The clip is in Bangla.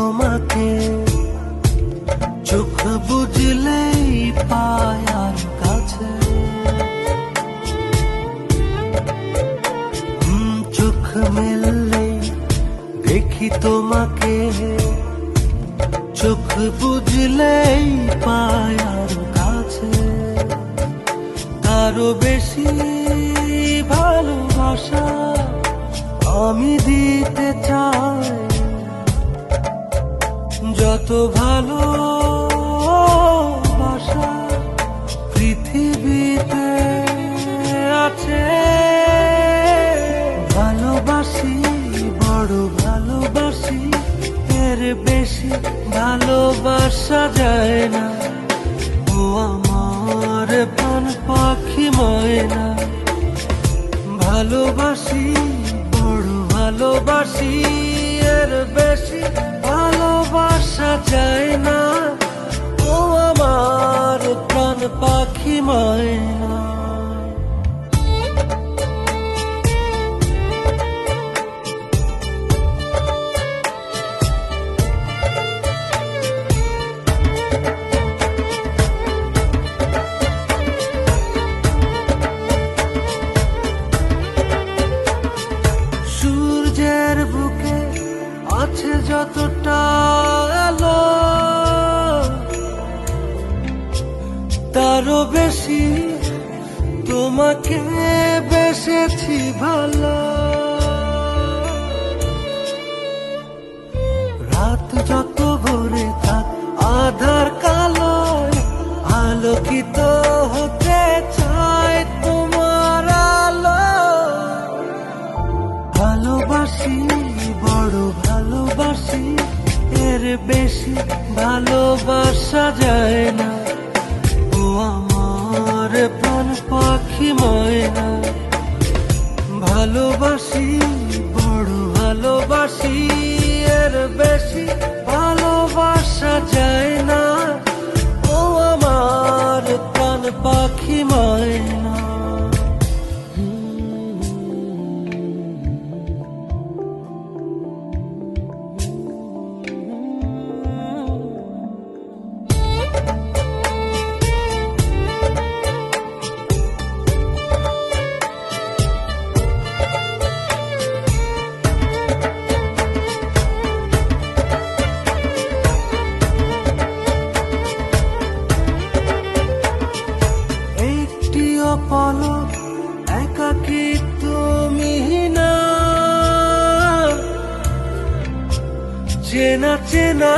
তোমাকে চোখ বুঝলেই পায় আর কাছে। চোখ মেললেই দেখি তোমাকে, চোখ বুঝলেই পায় আর কাছে। তারও বেশি ভালোবাসা আমি দিতে চাই, যত ভালোবাসা পৃথিবীতে আছে। ভালোবাসি, বড় ভালোবাসি, এর বেশি ভালোবাসা যায় না। ও আমার প্রাণ পাখি ময়না, ভালোবাসি, বড় ভালোবাসি, এর বেশি ভালোবাসা যায় না। ও আমার প্রাণ পাখি ময়না। সূর্যের বুকে আছে যতটা আলো, তারও বেশি তোমাকে বেসেছি ভালো। রাত যত ভরে থাক আধার কালো, আলোকিত হতে চায় তোমার আলো। ভালোবাসি, বড় ভালোবাসি, এর বেশি ভালোবাসা যায় না। ও আমার প্রাণ পাখি ময়না, ভালোবাসি, বড় ভালোবাসি, এর বেশি ভালোবাসা যায় না। ও আমার প্রাণ পাখি ময়না। পলক একাকী তুমি না, চেনা চেনা